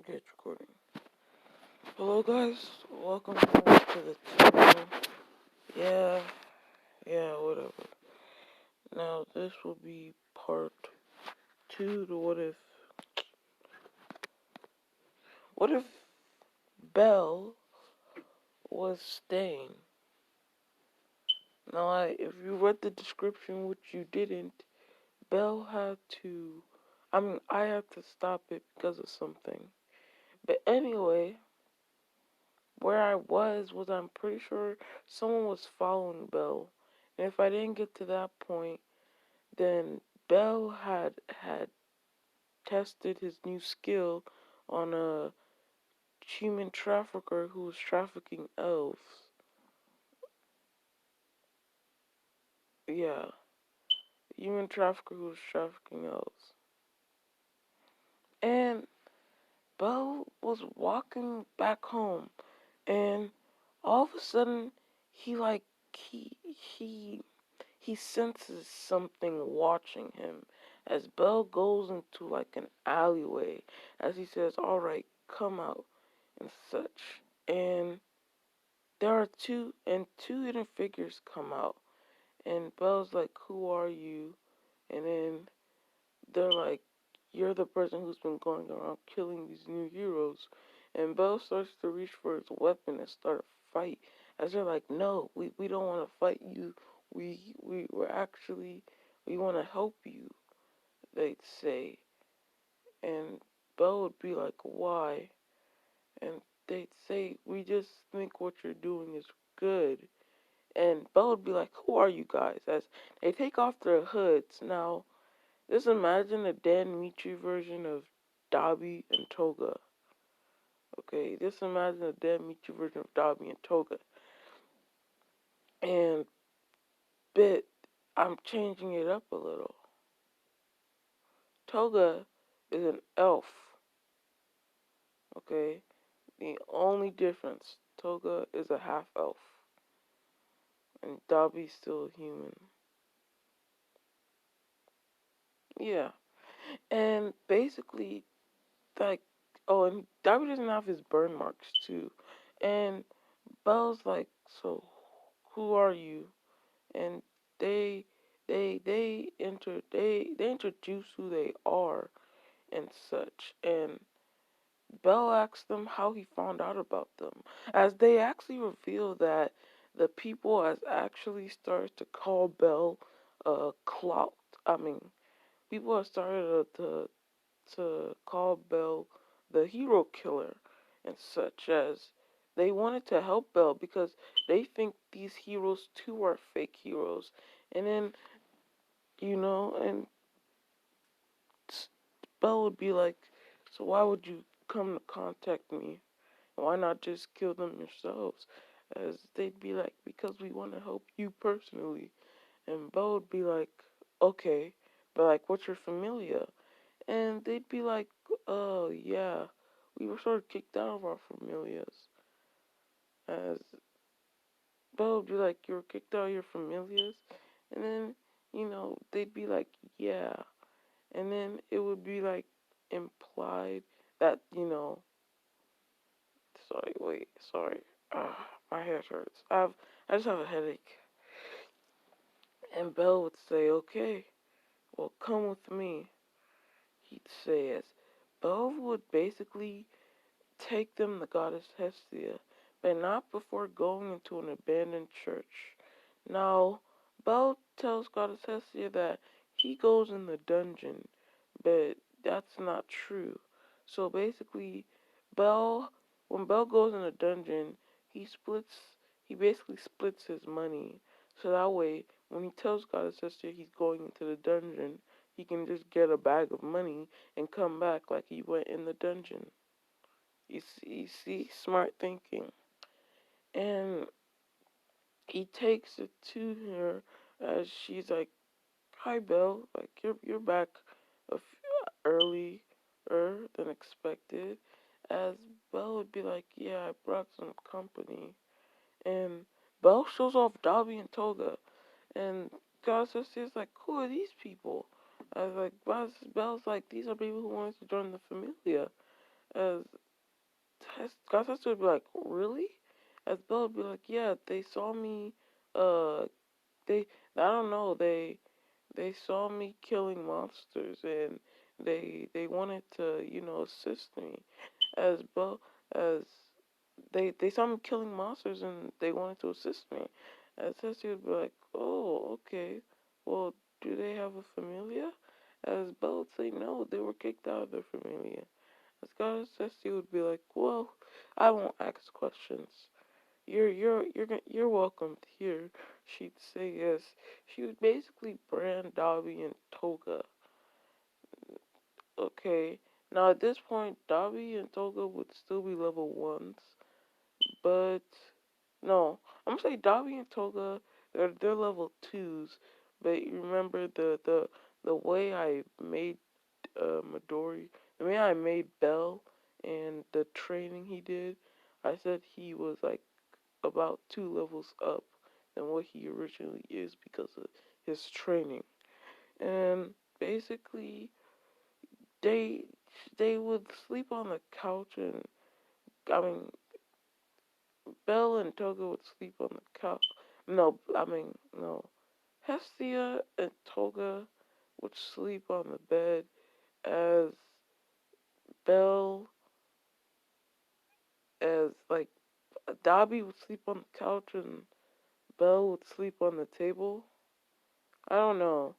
Okay, it's recording. Hello, guys. Welcome back to the channel. Yeah, whatever. Now, this will be part 2 to what if. What if Belle was staying? Now, if you read the description, which you didn't, Belle had to. I had to stop it because of something. But anyway, where I was I'm pretty sure someone was following Belle. And if I didn't get to that point, then Belle had tested his new skill on a human trafficker who was trafficking elves. Yeah, human trafficker who was trafficking elves. And Belle was walking back home, and all of a sudden, he like he he senses something watching him as Belle goes into like an alleyway as he says, "Alright, come out," and such. And there are two hidden figures come out, and Belle's like, "Who are you?" And then they're like, "You're the person who's been going around killing these new heroes." And Belle starts to reach for his weapon and start a fight. As they're like, "No, we don't want to fight you. We're actually, we want to help you," they'd say. And Belle would be like, "Why?" And they'd say, "We just think what you're doing is good." And Belle would be like, "Who are you guys?" As they take off their hoods. Now, just imagine a Dan Mitri version of Dabi and Toga. Okay, just imagine a Dan Mitri version of Dabi and Toga. And bit, I'm changing it up a little. Toga is an elf. Okay, the only difference, Toga is a half elf, and Dabi's still a human. Yeah, and basically, like, oh, and Dabi doesn't have his burn marks too, and Belle's like, "So, who are you?" And they they introduce who they are and such. And Belle asks them how he found out about them, as they actually reveal that the people has actually started to call Belle clout. I mean, people have started to call Belle the hero killer and such, as they wanted to help Belle because they think these heroes too are fake heroes. And then, and Belle would be like, "So why would you come to contact me? Why not just kill them yourselves?" As they'd be like, "Because we want to help you personally." And Belle would be like, "Okay, but like, what's your familia?" And they'd be like, "Oh, yeah, we were sort of kicked out of our familias." As Belle would be like, "You were kicked out of your familias?" And then, they'd be like, "Yeah." And then it would be like implied that, sorry, wait, sorry. My head hurts. I just have a headache. And Belle would say, "Okay, well, come with me," he'd say, as Belle would basically take them to goddess Hestia, but not before going into an abandoned church. Now, Belle tells goddess Hestia that he goes in the dungeon, but that's not true. So basically, Belle, when Belle goes in a dungeon, he basically splits his money. So that way, when he tells goddess Hestia he's going into the dungeon, he can just get a bag of money and come back like he went in the dungeon. You see, smart thinking. And he takes it to her as she's like, "Hi, Belle. Like, you're back earlier than expected." As Belle would be like, "Yeah, I brought some company." And Belle shows off Dabi and Toga. And Goddess is like, "Who are these people?" I was like, Belle's like, "These are people who wanted to join the Familia." As God's would be like, really? As Belle would be like, yeah, they saw me, uh, they, I don't know, they saw me killing monsters and they wanted to, assist me. As Belle, as they saw me killing monsters and they wanted to assist me. As Tessie would be like, oh, okay, well, do they have a familia? As Belle would say, no, they were kicked out of their familia. As God Tessie would be like, well, I won't ask questions. You're welcome here. She'd say yes. She would basically brand Dobby and Toga. Okay. Now at this point, Dobby and Toga would still be level ones, but no, I'm gonna say Dobby and Toga they're level twos. But you remember the way I made Midori, the way I made Bell, and the training he did. I said he was like about 2 levels up than what he originally is because of his training. And basically, they they would sleep on the couch, and I mean, Belle and Toga would sleep on the couch. No, I mean no. Hestia and Toga would sleep on the bed as Belle as like Dobby would sleep on the couch and Belle would sleep on the table. I don't know.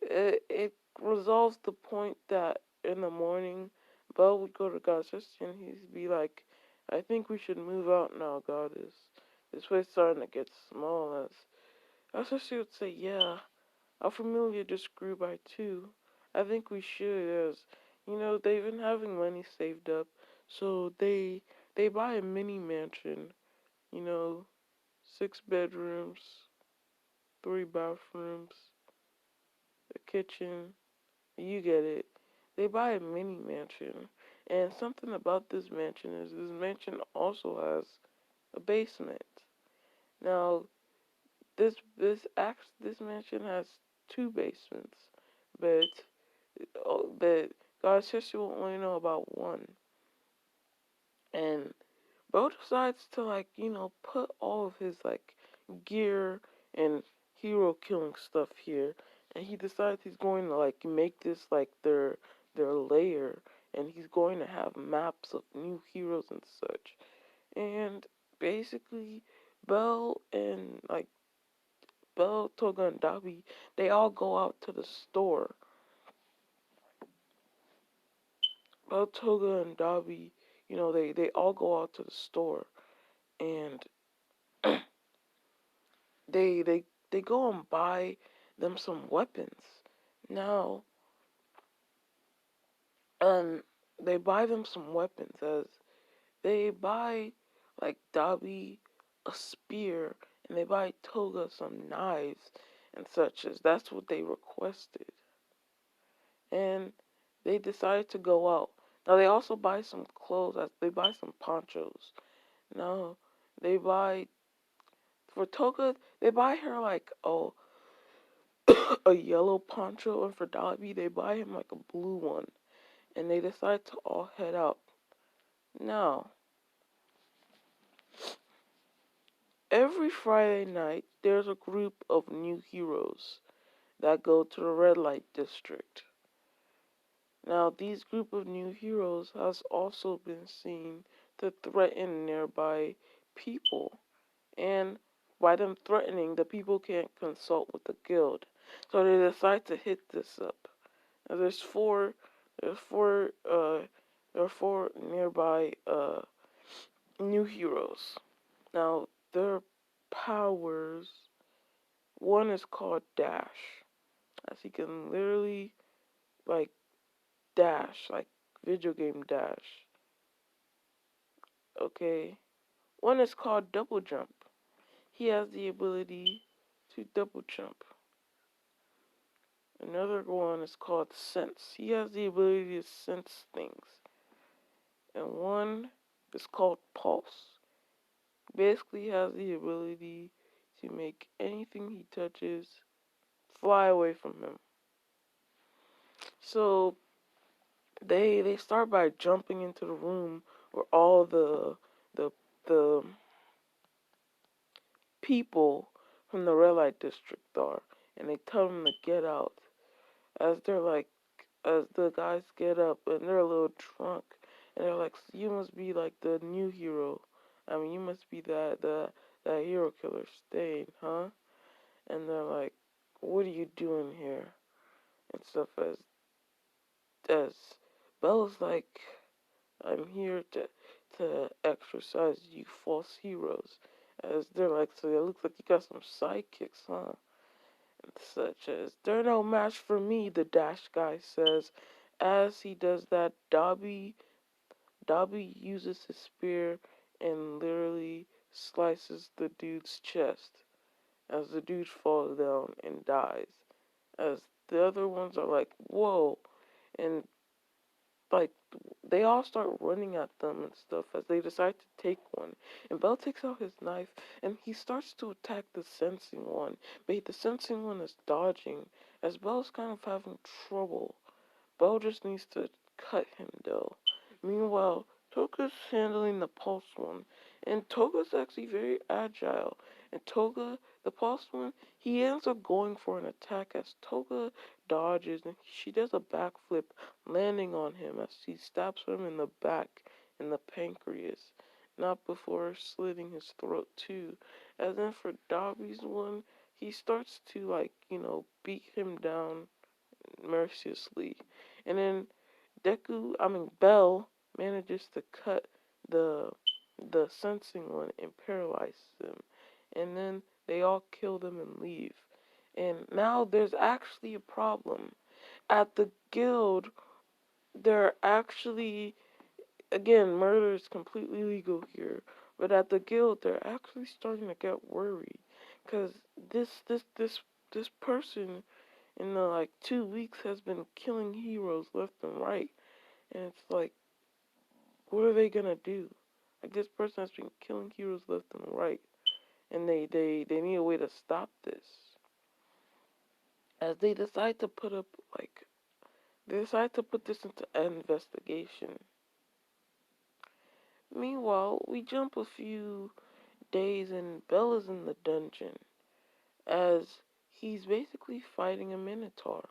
It resolves the point that in the morning, Belle would go to God's sister and he'd be like, I think we should move out now, Goddess. This place starting to get small. As sister would say, yeah, our familia just grew by two. I think we should, as they've been having money saved up, so they buy a mini mansion, you know, 6 bedrooms, 3 bathrooms, a kitchen. You get it. They buy a mini mansion. And something about this mansion is this mansion also has a basement. Now, this mansion has 2 basements, but God's sister will only know about one. And Bo decides to put all of his gear and hero killing stuff here, and he decides he's going to make this their lair, and he's going to have maps of new heroes and such. And basically, Belle and Belle, Toga, and Dobby, they all go out to the store. Belle, Toga, and Dobby, they all go out to the store, and they they they go and buy them some weapons. Now, um, they buy them some weapons as they buy Dobby a spear and they buy Toga some knives and such as that's what they requested. And they decided to go out. Now they also buy some clothes. They buy some ponchos. Now they buy for Toga. They buy her a yellow poncho, and for Dobby they buy him a blue one. And they decide to all head out. Now every Friday night there's a group of new heroes that go to the red light district. Now, these group of new heroes has also been seen to threaten nearby people, and by them threatening, the people can't consult with the guild, so they decide to hit this up. Now, there's four, there are four nearby new heroes. Now, their powers. One is called Dash, as he can literally like dash, like video game dash. Okay. One is called Double Jump. He has the ability to double jump. Another one is called Sense. He has the ability to sense things. And one is called Pulse. Basically has the ability to make anything he touches fly away from him. So they start by jumping into the room where all the the people from the red light district are, and they tell them to get out. As they're like, as the guys get up and they're a little drunk, and they're like, "You must be like the new hero. I mean, you must be that hero killer Stain, huh?" And they're like, "What are you doing here?" And stuff. As Bella's like, "I'm here to exercise you false heroes." As they're like, "So it looks like you got some sidekicks, huh?" And such as, "They're no match for me," the Dash guy says. As he does that, Dobby uses his spear and literally slices the dude's chest as the dude falls down and dies. As the other ones are like, "Whoa," and like they all start running at them and stuff as they decide to take one. And Bell takes out his knife and he starts to attack the sensing one, but the sensing one is dodging as Bell's kind of having trouble. Bell just needs to cut him though. Meanwhile, Toga's handling the pulse one, and Toga's actually very agile. And Toga, the pulse one, he ends up going for an attack as Toga dodges and she does a backflip, landing on him as she stabs him in the back in the pancreas. Not before slitting his throat too. And then for Dobby's one, he starts to beat him down mercilessly. And then Bell manages to cut the the sensing one and paralyze them. And then they all kill them and leave. And now there's actually a problem. At the guild, they're actually, again, murder is completely legal here. But at the guild, they're actually starting to get worried. Because this person in the 2 weeks has been killing heroes left and right. And it's like, what are they gonna do? Like this person has been killing heroes left and right. And they need a way to stop this. As they decide to put up they decide to put this into an investigation. Meanwhile, we jump a few days and Bella's in the dungeon as he's basically fighting a minotaur.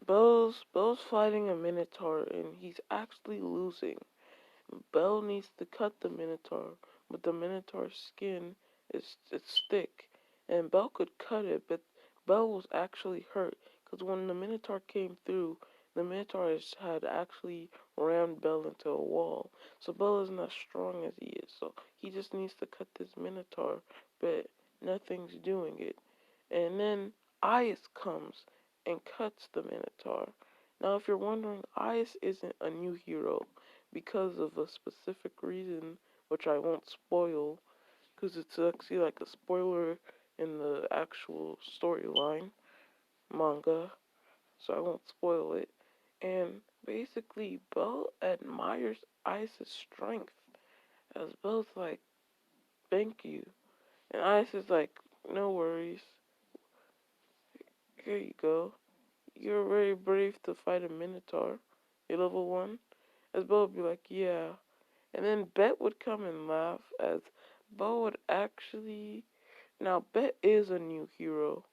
Bell's fighting a minotaur and he's actually losing. Bell needs to cut the minotaur, but the minotaur's skin is it's thick, and Bell could cut it, but Bell was actually hurt because when the minotaur came through, the minotaur had actually rammed Bell into a wall. So Bell isn't as strong as he is, so he just needs to cut this minotaur, but nothing's doing it. And then Ice comes and cuts the minotaur. Now, if you're wondering, Ice isn't a new hero because of a specific reason, which I won't spoil, because it's actually like a spoiler in the actual storyline manga, so I won't spoil it. And basically, Bell admires Ice's strength, as Bell's like, "Thank you," and Ice is like, "No worries, here you go. You're very brave to fight a Minotaur. You're level 1." As Bell would be like, "Yeah." And then Bet would come and laugh as Bo would actually. Now, Bet is a new hero.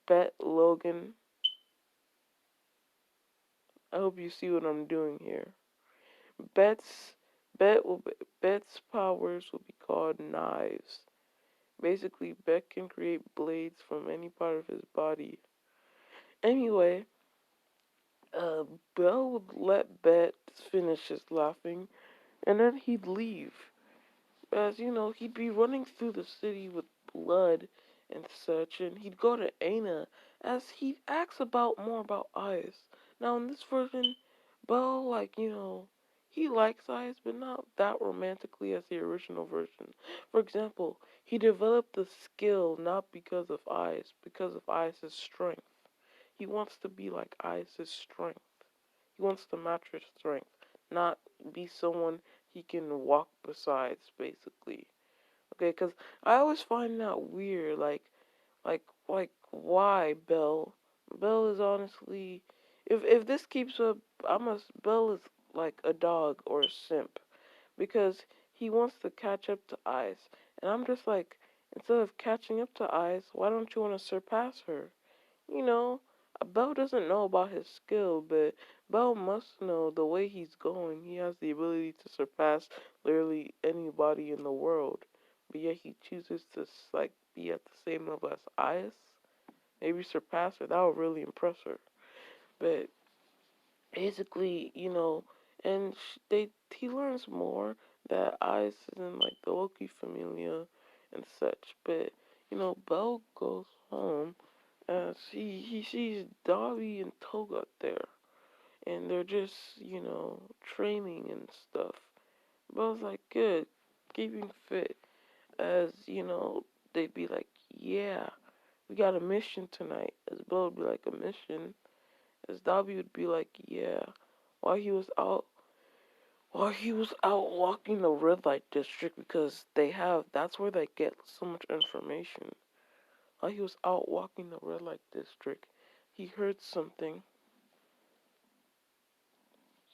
Bet Logan. I hope you see what I'm doing here. Bet's Bet will be, Bet's powers will be called knives. Basically, Bet can create blades from any part of his body. Anyway, uh, Bell would let Bet finish his laughing, and then he'd leave. As you know, he'd be running through the city with blood and such, and he'd go to Aina as he asks about more about Ice. Now in this version, Bell, he likes Ice, but not that romantically as the original version. For example, he developed the skill not because of Ice, because of Ice's strength. He wants to be like Ice's strength. He wants to match her strength, not be someone he can walk besides, basically. Okay, because I always find that weird, like why Bell Belle is honestly, if this keeps up, Belle is like a dog or a simp because he wants to catch up to Ice, and I'm just like, instead of catching up to Ice, why don't you want to surpass her? You know, Bell doesn't know about his skill, but Bell must know the way he's going. He has the ability to surpass literally anybody in the world, but yet he chooses to like be at the same level as Ice. Maybe surpass her. That would really impress her. But basically, and he learns more that Ice is in like the Loki familia and such. But Bell goes home as he sees Dobby and Toga there, and they're just training and stuff. Bell's like, good, keeping fit. As they'd be like, yeah, we got a mission tonight. As Bell would be like, a mission. As Dobby would be like, yeah, while he was out while he was out walking the red light district because that's where they get so much information. While he was out walking the red light district, he heard something.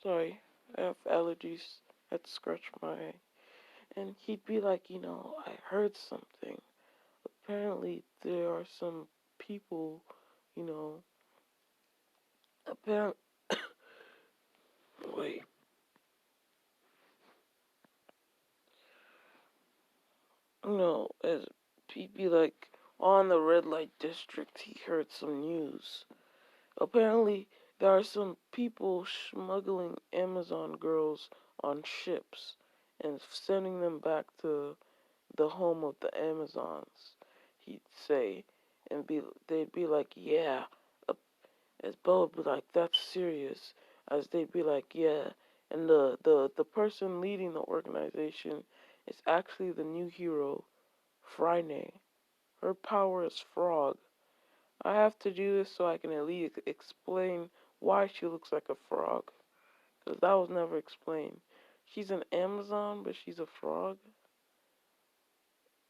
Sorry, I have allergies. I had to scratch my eye. And he'd be like, I heard something. Apparently there are some people, you know, apparently, wait, as he'd be like, on the red light district, he heard some news. Apparently, there are some people smuggling Amazon girls on ships and sending them back to the home of the Amazons, he'd say. And they'd be like, yeah. Uh, As Bo would be like, that's serious. As they'd be like, yeah. And the person leading the organization is actually the new hero, Freyne. Her power is frog. I have to do this so I can at least explain why she looks like a frog. Because that was never explained. She's an Amazon, but she's a frog.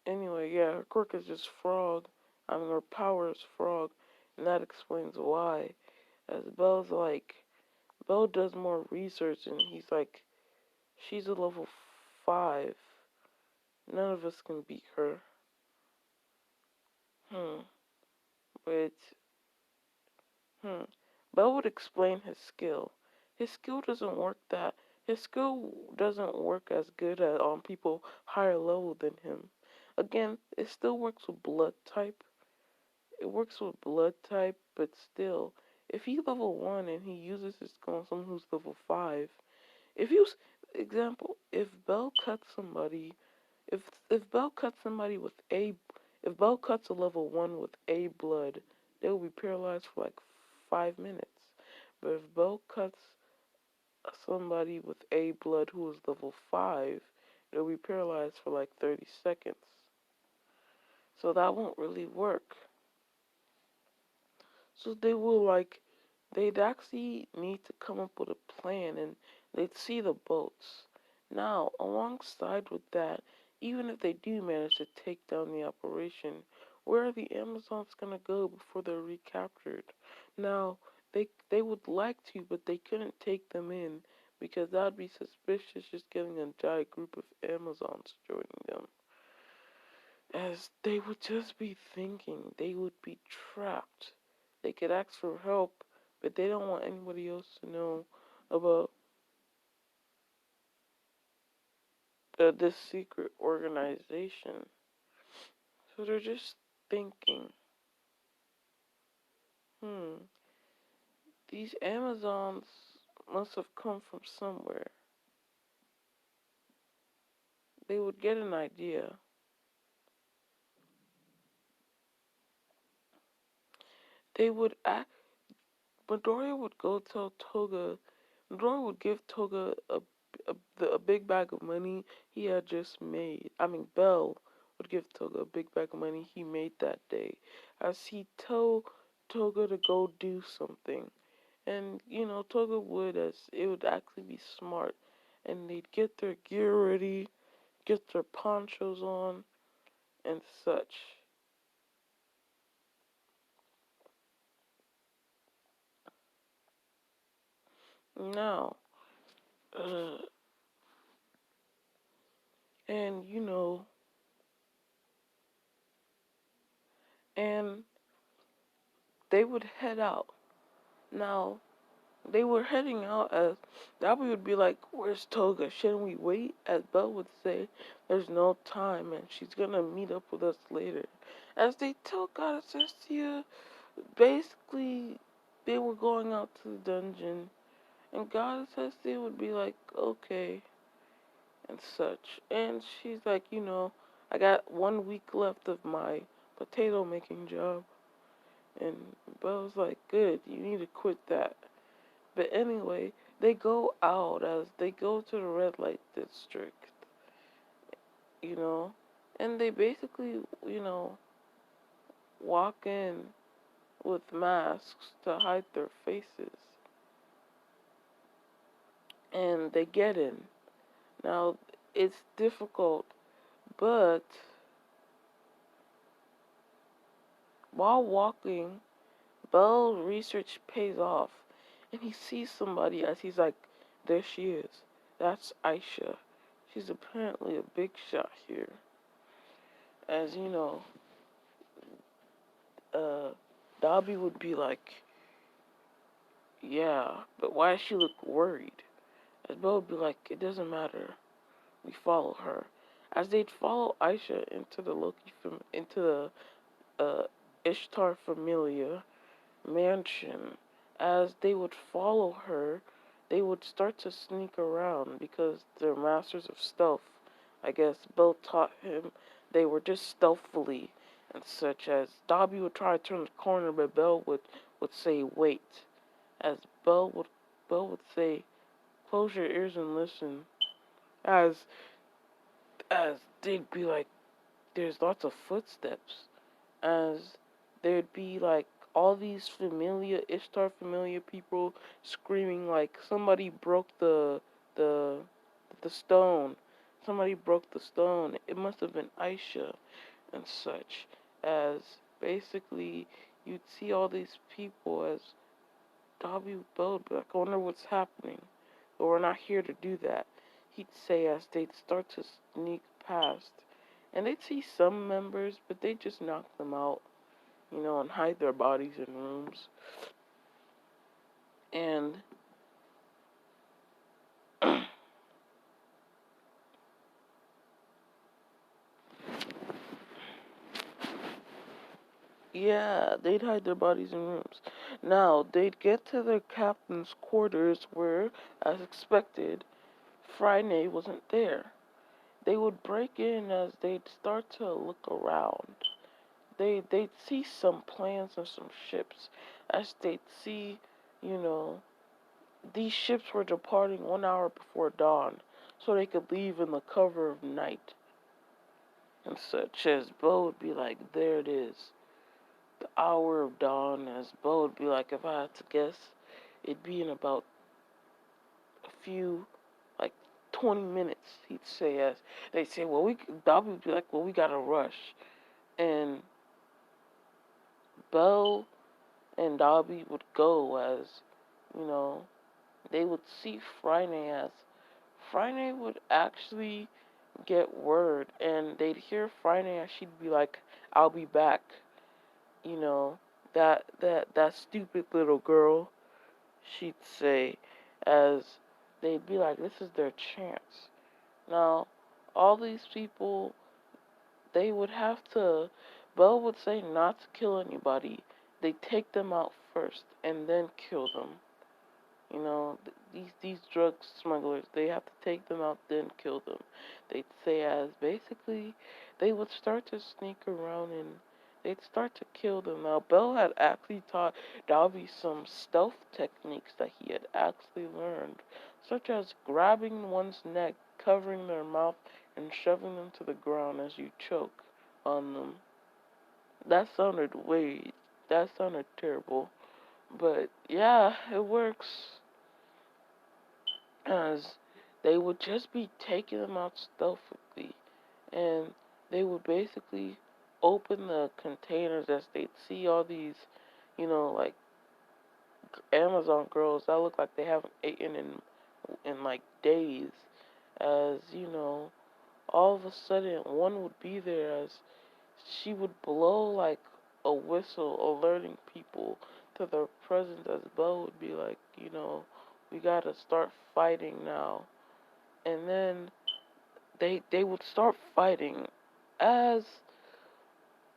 Anyway, yeah, her quirk is just frog. I mean, her power is frog. And that explains why. As Bell does more research and he's like, she's a level 5. None of us can beat her. Hmm. But Hmm. Bell would explain his skill. His skill doesn't work that. His skill doesn't work as good on people higher level than him. Again, it still works with blood type. It works with blood type, but still, if he's level 1 and he uses his skill on someone who's level 5, if you, example, if Bell cuts somebody with if Bell cuts a level 1 with A blood, they will be paralyzed for like 5 minutes. But if Bell cuts somebody with A blood who is level 5, they'll be paralyzed for like 30 seconds. So that won't really work. So they'd actually need to come up with a plan and they'd see the boats. Now, alongside with that, even if they do manage to take down the operation, where are the Amazons gonna go before they're recaptured? Now, they would like to, but they couldn't take them in because that'd be suspicious just getting a giant group of Amazons joining them. As they would just be thinking they would be trapped. They could ask for help, but they don't want anybody else to know about this secret organization. So they're just thinking, hmm, these Amazons must have come from somewhere. They would get an idea. They would act. Midoriya would go tell Toga. Midoriya would give Toga a big bag of money he had just made. I mean, Bell would give Toga a big bag of money he made that day, as he told Toga to go do something. And Toga would, as it would actually be smart, and they'd get their gear ready, get their ponchos on, and such. Now, uh, and and they would head out. Now, they were heading out as Dobby would be like, "Where's Toga? Shouldn't we wait?" As Belle would say, "There's no time, and she's gonna meet up with us later." As they told Goddess Estia, basically, they were going out to the dungeon, and Goddess Estia would be like, "Okay," and such. And she's like, "I got 1 week left of my potato making job." And Belle's like, "Good, you need to quit that." But anyway, they go out as they go to the red light district, you know, and they basically, walk in with masks to hide their faces. And they get in. Now, it's difficult, but while walking, Belle's research pays off. And he sees somebody as he's like, there she is. That's Aisha. She's apparently a big shot here. As uh, Dobby would be like, yeah, but why does she look worried? As Belle would be like, it doesn't matter. We follow her. As they'd follow Aisha into the into the Ishtar Familia mansion, as they would follow her, they would start to sneak around because they're masters of stealth. I guess Belle taught him they were just stealthily and such. As Dobby would try to turn the corner, but Belle would say, wait. As Belle would say, close your ears and listen. As as they'd be like, there's lots of footsteps. As there'd be like all these Ishtar familiar people screaming like somebody broke the the stone. Somebody broke the stone. It must have been Aisha and such. As basically you'd see all these people as Dobby Bell would be like, I wonder what's happening. But we're not here to do that. He'd say as they'd start to sneak past. And they'd see some members, but they'd just knock them out, and hide their bodies in rooms. And yeah, they'd hide their bodies in rooms. Now, they'd get to their captain's quarters where, as expected, Friday wasn't there. They would break in as they'd start to look around. They'd see some plans and some ships. As they'd see, you know, these ships were departing 1 hour before dawn, so they could leave in the cover of night. And such as Bo would be like, there it is, the hour of dawn. As Bo would be like, if I had to guess, it'd be in about a few, like 20 minutes. He'd say, as they'd say, well, Dobby would be like, well, we gotta rush. And Belle and Dobby would go as, you know, they would see Friday as Friday would actually get word, and they'd hear Friday as she'd be like, I'll be back. You know, that stupid little girl, she'd say, as they'd be like, this is their chance. Now, all these people, they would have to, Belle would say not to kill anybody. They take them out first and then kill them. These drug smugglers, they have to take them out, then kill them. They'd say as basically they would start to sneak around and they'd start to kill them. Now, Bell had actually taught Dobby some stealth techniques that he had actually learned, such as grabbing one's neck, covering their mouth, and shoving them to the ground as you choke on them. That sounded that sounded terrible. But yeah, it works. As they would just be taking them out stealthily, and they would basically open the containers as they'd see all these, like Amazon girls that look like they haven't eaten in like days. As you know, all of a sudden one would be there as she would blow like a whistle alerting people to their presence, as Belle would be like, we gotta start fighting now. And then they would start fighting as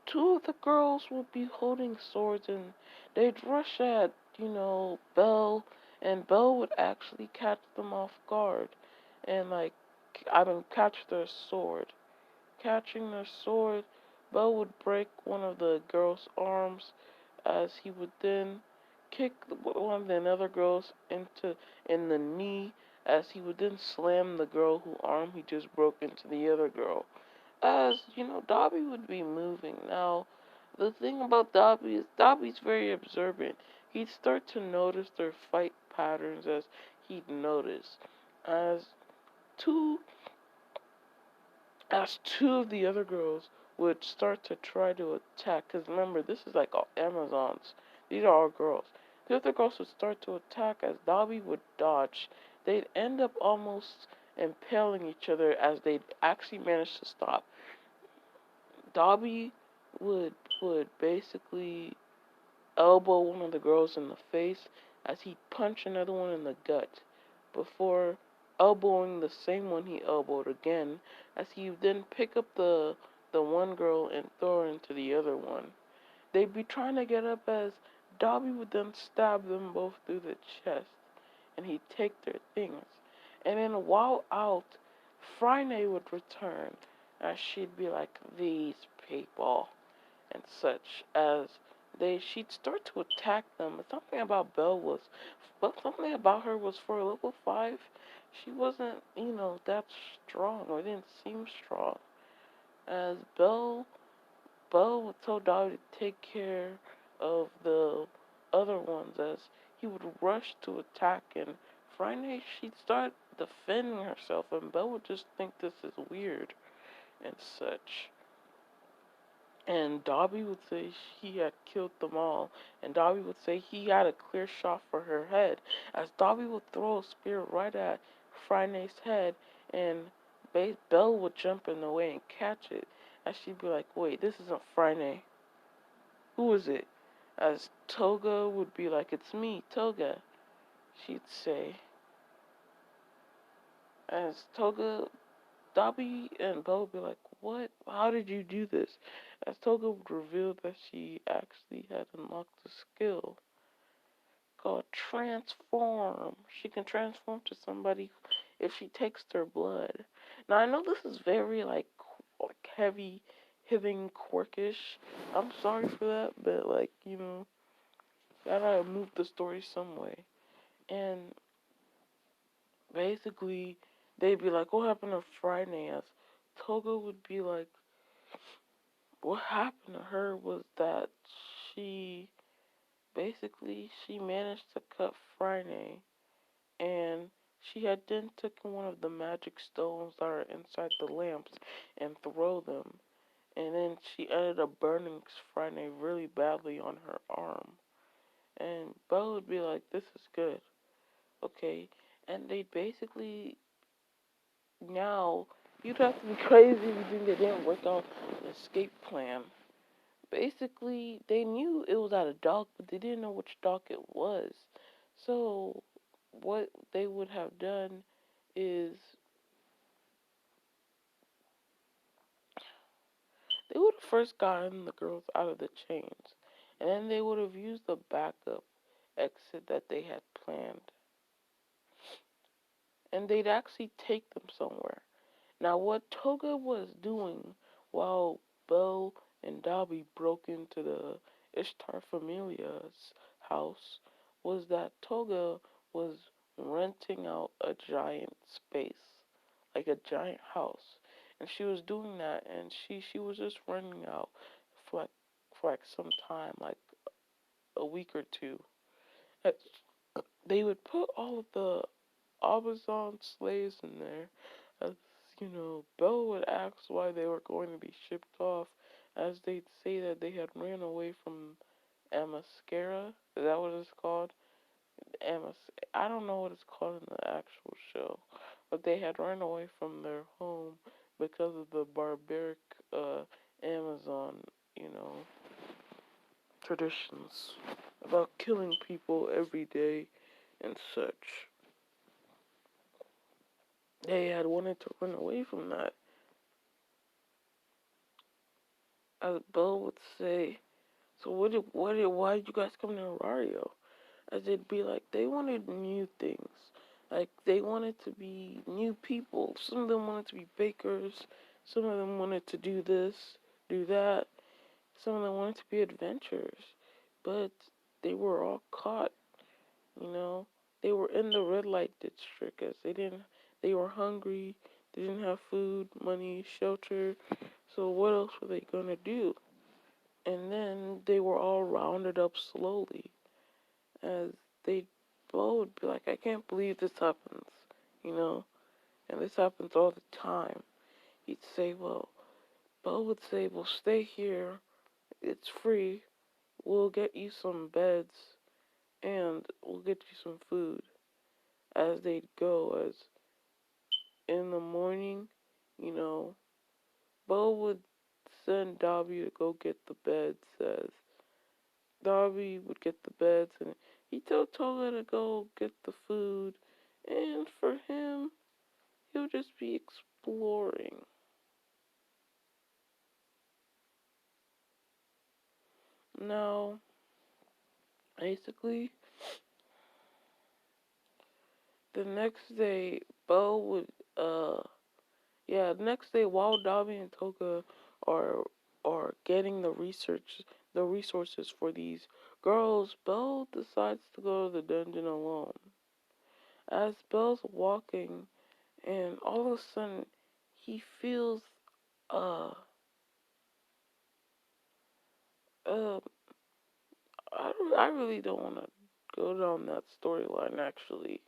two of the girls would be holding swords and they'd rush at, Belle, and Belle would actually catch them off guard and like catch their sword. Catching their sword, Belle would break one of the girl's arms as he would then kick one of the other girls in the knee as he would then slam the girl whose arm he just broke into the other girl. As Dobby would be moving. Now, the thing about Dobby is Dobby's very observant. He'd start to notice their fight patterns as he'd notice. As two two of the other girls would start to try to attack, because remember, this is like all Amazons. These are all girls. The other girls would start to attack as Dobby would dodge. They'd end up almost impaling each other as they'd actually manage to stop. Dobby would basically elbow one of the girls in the face as he'd punch another one in the gut before elbowing the same one he elbowed again as he would then pick up the one girl and throw her into the other one. They'd be trying to get up as Dobby would then stab them both through the chest and he'd take their things. And then while out, Freyne would return as she'd be like, these people and such as she'd start to attack them. Something about something about her was for a level 5, she wasn't, that strong or didn't seem strong. As Belle would tell Dobby to take care of the other ones as he would rush to attack and Friday she'd start defending herself and Belle would just think this is weird and such. And Dobby would say he had killed them all. And Dobby would say he had a clear shot for her head. As Dobby would throw a spear right at Freyne's head, and Belle would jump in the way and catch it. As she'd be like, wait, this isn't Freyne. Who is it? As Toga would be like, it's me, Toga. She'd say. As Toga Dobby and Belle would be like, what? How did you do this? As Toga would reveal that she actually had unlocked a skill called Transform. She can transform to somebody if she takes their blood. Now, I know this is very, heavy hitting quirkish. I'm sorry for that, but, gotta move the story some way. And basically, they'd be like, what happened to Friday? As Toga would be like, what happened to her was that she she managed to cut Friday and she had then taken one of the magic stones that are inside the lamps and throw them. And then she ended up burning Friday really badly on her arm. And Belle would be like, this is good. Okay. And they basically now you'd have to be crazy if you think they didn't work out an escape plan. Basically, they knew it was at a dock, but they didn't know which dock it was. So, what they would have done is they would have first gotten the girls out of the chains, and then they would have used the backup exit that they had planned, and they'd actually take them somewhere. Now, what Toga was doing while Belle and Dobby broke into the Ishtar Familia's house was that Toga was renting out a giant space, like a giant house. And she was doing that, and she was just renting out for some time, like a week or two. They would put all of the Amazon slaves in there. As Belle would ask why they were going to be shipped off, as they'd say that they had ran away from Amascara. Is that what it's called? Emma, I don't know what it's called in the actual show, but they had run away from their home because of the barbaric uh, Amazon, you know, traditions about killing people every day and such. They had wanted to run away from that. As Bill would say, so why did you guys come to Aurario? As it'd be like, they wanted new things. Like, they wanted to be new people. Some of them wanted to be bakers. Some of them wanted to do this, do that. Some of them wanted to be adventurers. But they were all caught, you know. They were in the red light district as they were hungry. They didn't have food, money, shelter. So what else were they gonna do? And then they were all rounded up slowly as they Bo would be like, I can't believe this happens, you know, and this happens all the time. He'd say, Bo would say, well, stay here, it's free, we'll get you some beds, and we'll get you some food. As they'd go, as in the morning, you know, Bo would send Dobby to go get the beds, as Darby would get the beds, and he told Toga to go get the food, and for him, he'll just be exploring. Now, basically, the next day, Bo would, the next day while Dobby and Toga are are getting the resources for these girls, Bo decides to go to the dungeon alone. As Bo's walking, and all of a sudden, he feels, uh, uh, I really don't want to go down that storyline actually.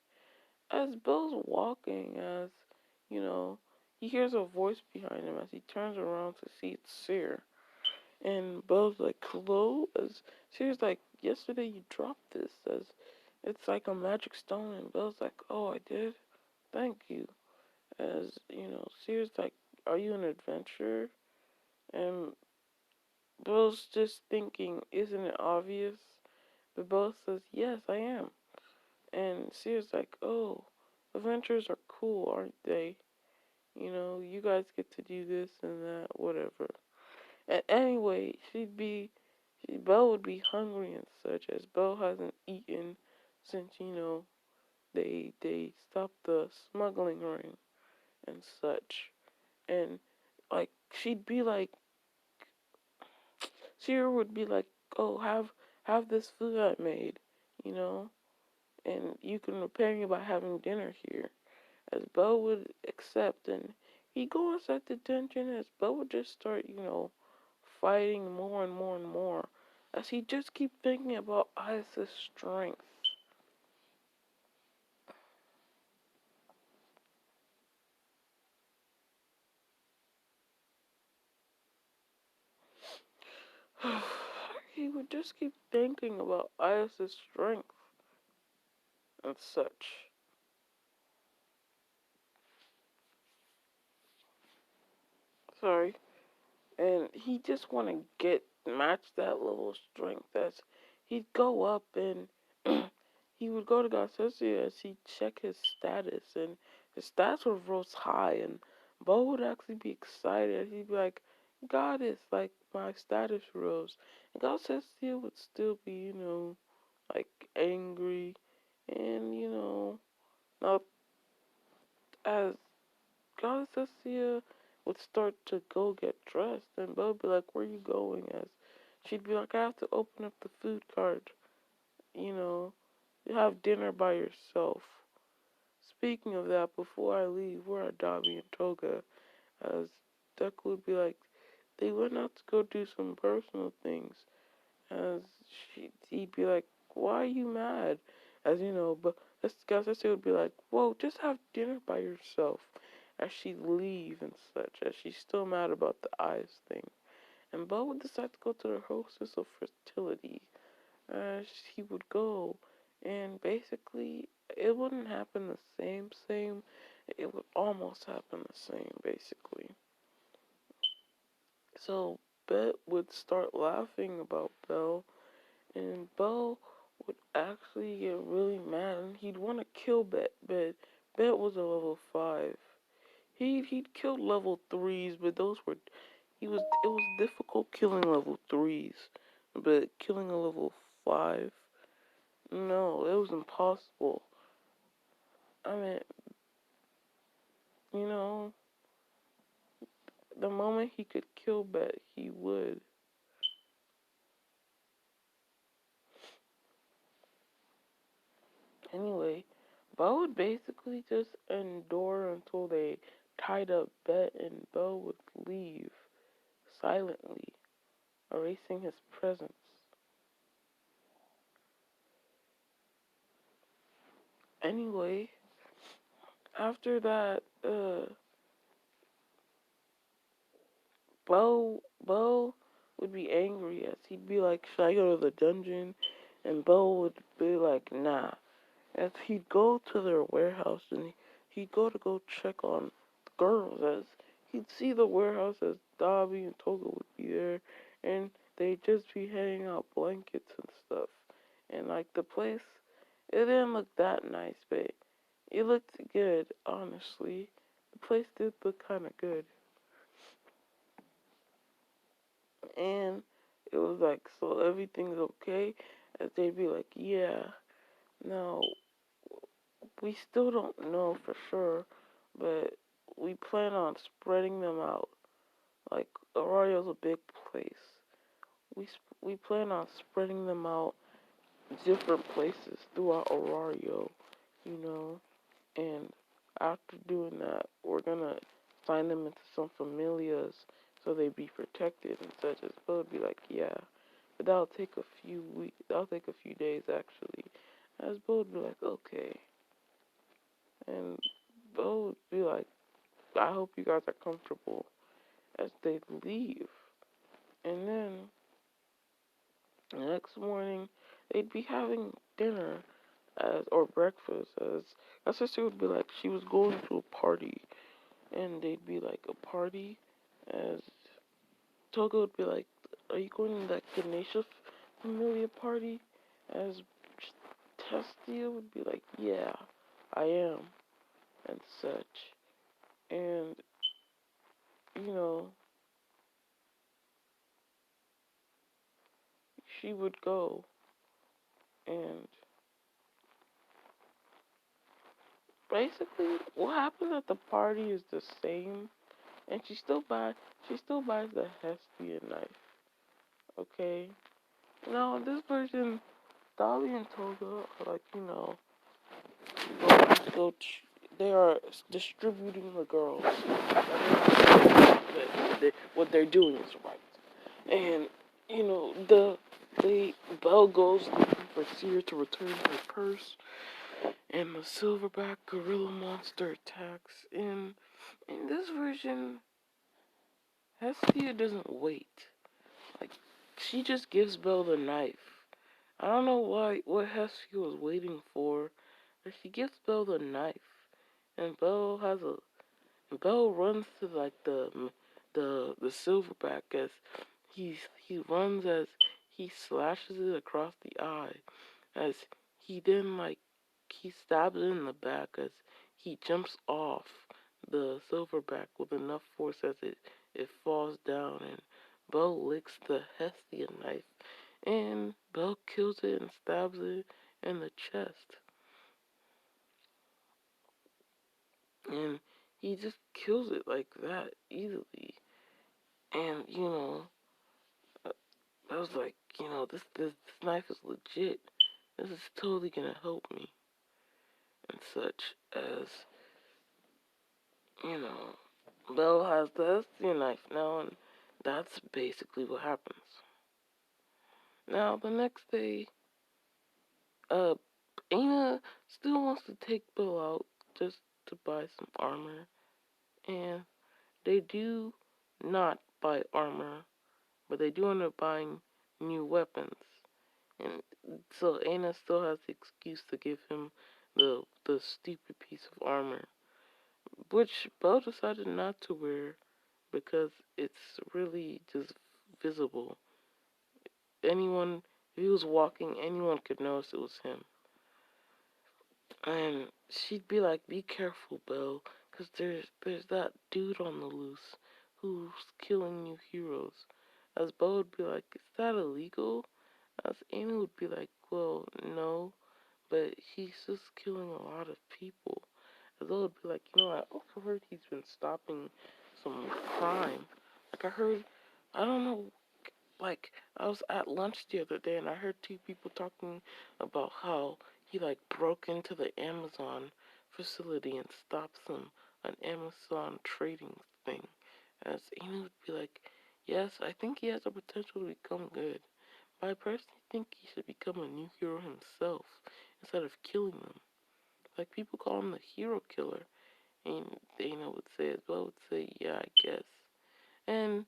As Bill's walking, as you know, he hears a voice behind him as he turns around to see it's Seer. And Bill's like, hello? As Seer's like, yesterday you dropped this. As it's like a magic stone. And Bill's like, oh, I did? Thank you. As, you know, Seer's like, are you an adventurer? And Bill's just thinking, isn't it obvious? But Bill says, yes, I am. And Seer's like, oh, adventures are cool, aren't they? You know, you guys get to do this and that, whatever. And anyway, Belle would be hungry and such, as Belle hasn't eaten since, you know, they stopped the smuggling ring and such. And, like, she'd be like, Seer would be like, oh, have this food I made, you know? And you can repay me by having dinner here. As Bo would accept, and he goes at the dungeon as Bo would just start, you know, fighting more and more and more. As he just keep thinking about Isa's strength. He would just keep thinking about Isa's strength and such. Sorry. And he just want to get match that level of strength. As he'd go up and he would go to Garcesia as he'd check his status, and his stats would rose high, and Bo would actually be excited. He'd be like, Goddess, like my status rose. And Garcesia would still be, you know, like angry, and you know, not as Garcia would start to go get dressed, and Bo would be like, where you going? As she'd be like, I have to open up the food cart, you know, you have dinner by yourself. Speaking of that, before I leave, where are Dobby and Toga? As Duck would be like, they went out to go do some personal things. As he'd be like, why are you mad? As you know, but this Garcia would be like, whoa, just have dinner by yourself. As she'd leave and such, as she's still mad about the eyes thing. And Bo would decide to go to the hostess of fertility. As he would go, And basically, it wouldn't happen the same. It would almost happen the same, basically. So Bet would start laughing about Belle, and Belle would actually get really mad, and he'd want to kill Bet. But Bet was a level 5. He'd killed level 3s, but those were it was difficult killing level 3s, but killing a level 5, no, it was impossible. I mean, you know, the moment he could kill Bet, he would. Anyway, Bo would basically just endure until they tied up Bet, and Bo would leave silently, erasing his presence. Anyway, after that, Bo would be angry as he'd be like, "Should I go to the dungeon?" And Bo would be like, "Nah." As he'd go to their warehouse and he'd go check on the girls, as he'd see the warehouse as Dobby and Toga would be there, and they'd just be handing out blankets and stuff. And like the place, it didn't look that nice, but it looked good, honestly. The place did look kind of good. And it was like, "So everything's okay?" As they'd be like, "Yeah." Now, we still don't know for sure, but we plan on spreading them out. Like, Arroyo's a big place. We plan on spreading them out different places throughout Arroyo, you know. And after doing that, we're gonna sign them into some familias so they be protected and such. As Bo would be like, "Yeah," but that'll take a few weeks. That'll take a few days actually. As Bo would be like, "Okay," and Bo would be like, "I hope you guys are comfortable," as they leave. And then the next morning, they'd be having dinner as or breakfast as my sister would be like she was going to a party, and they'd be like, "A party?" As Toga would be like, "Are you going to that Ganesha familiar party?" As Testia would be like, "Yeah, I am," and such. And you know, she would go, and basically what happens at the party is the same, and she still buys the Hestia knife. Okay. Now in this version, Dolly and Toga are like, going to go. They are distributing the girls. What they're doing is right, and the Belle goes looking for Seer to return her purse, and the silverback gorilla monster attacks. In this version, Hestia doesn't wait. Like, she just gives Belle the knife. I don't know what Hestia was waiting for, but she gives Belle the knife, and Belle runs to like the silverback as he runs as he slashes it across the eye, as he then he stabs it in the back as he jumps off the silverback with enough force as it falls down, and Belle licks the Hestia knife, and Belle kills it and stabs it in the chest. And he just kills it like that easily. And I was like, this knife is legit. This is totally gonna help me and such as you know. Belle has the Hestia knife now, and that's basically what happens. Now the next day, uh, Aina still wants to take Belle out just to buy some armor, and they do not buy armor, but they do end up buying new weapons. And So Aina still has the excuse to give him the stupid piece of armor, which Belle decided not to wear because it's really just visible. Anyone, if he was walking, anyone could notice it was him. And she'd be like, "Be careful, Belle, 'cause there's that dude on the loose who's killing new heroes." As Belle would be like, "Is that illegal?" As Amy would be like, "Well, no, but he's just killing a lot of people." As Belle would be like, "You know, I also heard he's been stopping some crime. Like I heard, I don't know, like I was at lunch the other day and I heard two people talking about how he like broke into the Amazon facility and stopped an Amazon trading thing." As Amy would be like, "Yes, I think he has the potential to become good. But I personally think he should become a new hero himself instead of killing them. Like people call him the hero killer." And Dana would say, as well would say, "Yeah, I guess." And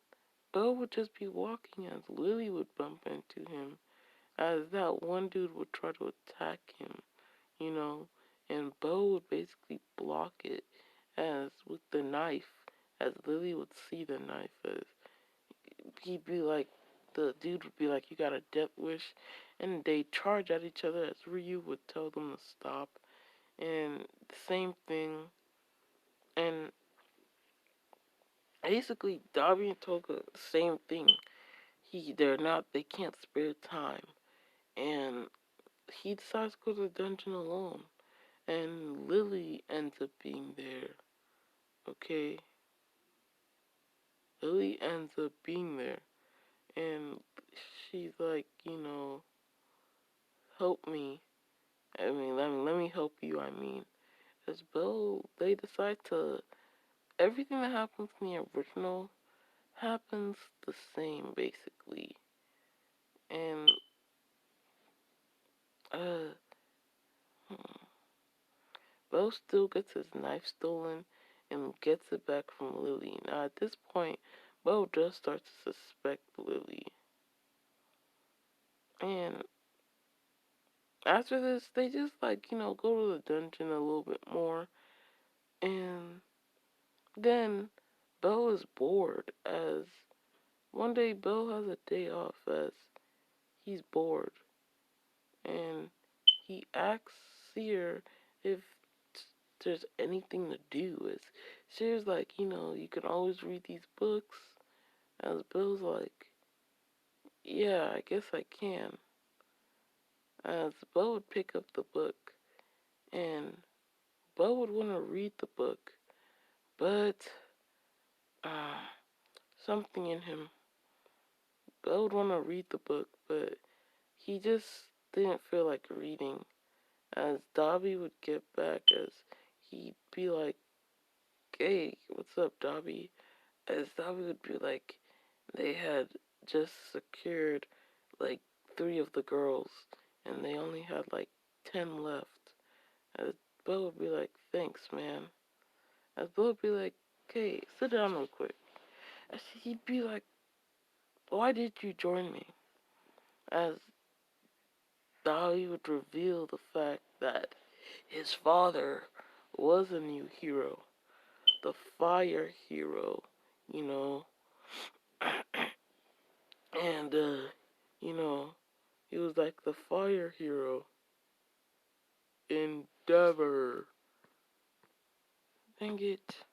Bo would just be walking as Lily would bump into him, as that one dude would try to attack him, you know, and Bo would basically block it as with the knife, as Lily would see the knife, as he'd be like, the dude would be like, "You got a death wish," and they'd charge at each other as Ryu would tell them to stop, and the same thing, and basically Dobby and Toga, same thing. They can't spare time, and he decides to go to the dungeon alone, and Lily ends up being there. Okay, Lily ends up being there, and she's like, "Help me." I mean, let me help you. I mean, as Bill, they decide to everything that happens in the original happens the same basically, and uh, hmm, Bill still gets his knife stolen and gets it back from Lily. Now at this point, Bill does start to suspect Lily, and after this, they just like go to the dungeon a little bit more, and then Bill is bored as one day Bill has a day off as he's bored, and he asks Seer if there's anything to do. As Seer's like, you can always read these books. As Bill's like, "Yeah, I guess I can." As Bill would pick up the book, and Bill would want to read the book, but uh, something in him, Bill would want to read the book, but he just didn't feel like reading. As Dobby would get back, as he'd be like, "Hey, what's up, Dobby?" As Dobby would be like, they had just secured like 3 of the girls, and they only had like 10 left. As Bill would be like, "Thanks, man." As Bill would be like, "Okay, sit down real quick." As he'd be like, "Why did you join me?" As Dobby would reveal the fact that his father was a new hero, the fire hero, you know, and you know, he was like the fire hero Endeavor. Dang it.